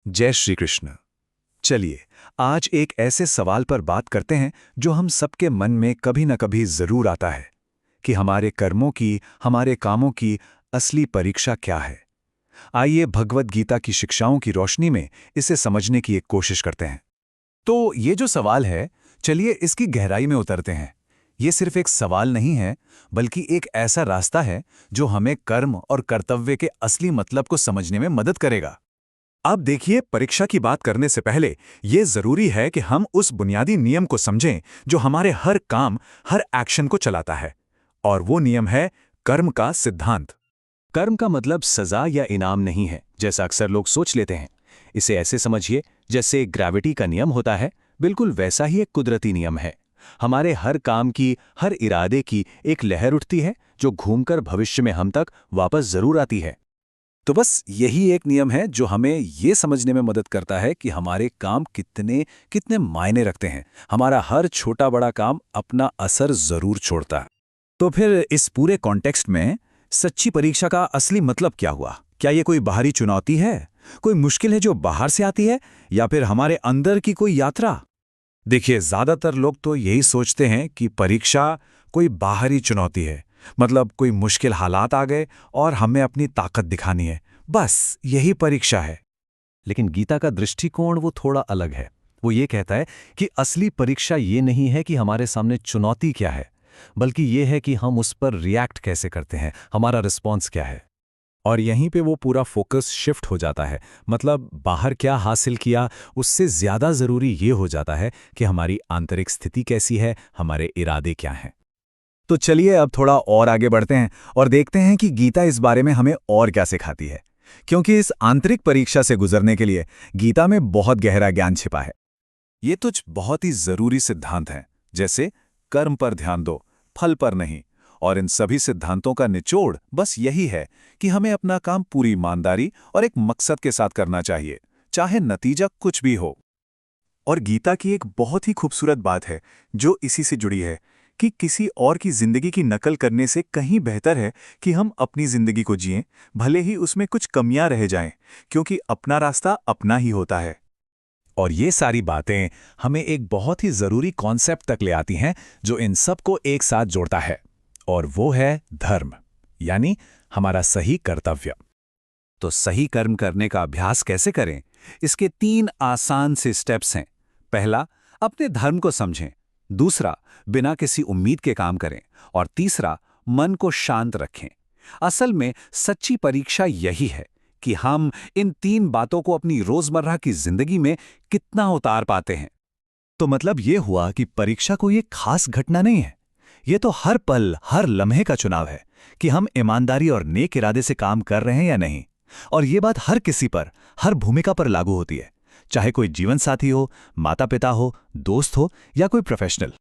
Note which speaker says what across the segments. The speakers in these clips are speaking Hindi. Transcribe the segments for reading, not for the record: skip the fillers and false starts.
Speaker 1: जय श्री कृष्ण। चलिए, आज एक ऐसे सवाल पर बात करते हैं जो हम सबके मन में कभी न कभी जरूर आता है कि हमारे कर्मों की, हमारे कामों की असली परीक्षा क्या है। आइए भगवद गीता की शिक्षाओं की रोशनी में इसे समझने की एक कोशिश करते हैं। तो ये जो सवाल है, चलिए इसकी गहराई में उतरते हैं। ये सिर्फ एक सवाल नहीं है, बल्कि एक ऐसा रास्ता है जो हमें कर्म और कर्तव्य के असली मतलब को समझने में मदद करेगा। अब देखिए, परीक्षा की बात करने से पहले यह जरूरी है कि हम उस बुनियादी नियम को समझें जो हमारे हर काम, हर एक्शन को चलाता है। और वो नियम है कर्म का सिद्धांत। कर्म का मतलब सजा या इनाम नहीं है, जैसा अक्सर लोग सोच लेते हैं। इसे ऐसे समझिए, जैसे ग्रेविटी का नियम होता है, बिल्कुल वैसा ही एक कुदरती नियम है। हमारे हर काम की, हर इरादे की एक लहर उठती है जो घूमकर भविष्य में हम तक वापस जरूर आती है। तो बस यही एक नियम है जो हमें ये समझने में मदद करता है कि हमारे काम कितने कितने मायने रखते हैं। हमारा हर छोटा बड़ा काम अपना असर जरूर छोड़ता है। तो फिर इस पूरे कॉन्टेक्स्ट में सच्ची परीक्षा का असली मतलब क्या हुआ? क्या ये कोई बाहरी चुनौती है, कोई मुश्किल है जो बाहर से आती है, या फिर हमारे अंदर की कोई यात्रा? देखिए, ज्यादातर लोग तो यही सोचते हैं कि परीक्षा कोई बाहरी चुनौती है, मतलब कोई मुश्किल हालात आ गए और हमें अपनी ताकत दिखानी है, बस यही परीक्षा है। लेकिन गीता का दृष्टिकोण वो थोड़ा अलग है। वो ये कहता है कि असली परीक्षा ये नहीं है कि हमारे सामने चुनौती क्या है, बल्कि ये है कि हम उस पर रिएक्ट कैसे करते हैं, हमारा रिस्पॉन्स क्या है। और यहीं पे वो पूरा फोकस शिफ्ट हो जाता है। मतलब बाहर क्या हासिल किया, उससे ज्यादा जरूरी ये हो जाता है कि हमारी आंतरिक स्थिति कैसी है, हमारे इरादे क्या हैं। तो चलिए अब थोड़ा और आगे बढ़ते हैं और देखते हैं कि गीता इस बारे में हमें और क्या सिखाती है। क्योंकि इस आंतरिक परीक्षा से गुजरने के लिए गीता में बहुत गहरा ज्ञान छिपा है। ये कुछ बहुत ही जरूरी सिद्धांत हैं, जैसे कर्म पर ध्यान दो, फल पर नहीं। और इन सभी सिद्धांतों का निचोड़ बस यही है कि हमें अपना काम पूरी ईमानदारी और एक मकसद के साथ करना चाहिए, चाहे नतीजा कुछ भी हो। और गीता की एक बहुत ही खूबसूरत बात है जो इसी से जुड़ी है कि किसी और की जिंदगी की नकल करने से कहीं बेहतर है कि हम अपनी जिंदगी को जिएं, भले ही उसमें कुछ कमियां रह जाएं, क्योंकि अपना रास्ता अपना ही होता है। और ये सारी बातें हमें एक बहुत ही जरूरी कॉन्सेप्ट तक ले आती हैं जो इन सबको एक साथ जोड़ता है, और वो है धर्म, यानी हमारा सही कर्तव्य। तो सही कर्म करने का अभ्यास कैसे करें? इसके 3 आसान से स्टेप्स हैं। पहला, अपने धर्म को समझें। दूसरा, बिना किसी उम्मीद के काम करें। और तीसरा, मन को शांत रखें। असल में सच्ची परीक्षा यही है कि हम इन 3 बातों को अपनी रोजमर्रा की जिंदगी में कितना उतार पाते हैं। तो मतलब ये हुआ कि परीक्षा कोई एक खास घटना नहीं है। ये तो हर पल, हर लम्हे का चुनाव है कि हम ईमानदारी और नेक इरादे से काम कर रहे हैं या नहीं। और ये बात हर किसी पर, हर भूमिका पर लागू होती है, चाहे कोई जीवन साथी हो, माता पिता हो, दोस्त हो या कोई प्रोफेशनल।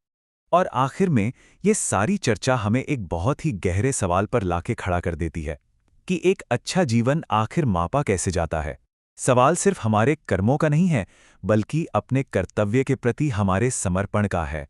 Speaker 1: और आखिर में ये सारी चर्चा हमें एक बहुत ही गहरे सवाल पर लाके खड़ा कर देती है कि एक अच्छा जीवन आखिर मापा कैसे जाता है। सवाल सिर्फ हमारे कर्मों का नहीं है, बल्कि अपने कर्तव्य के प्रति हमारे समर्पण का है।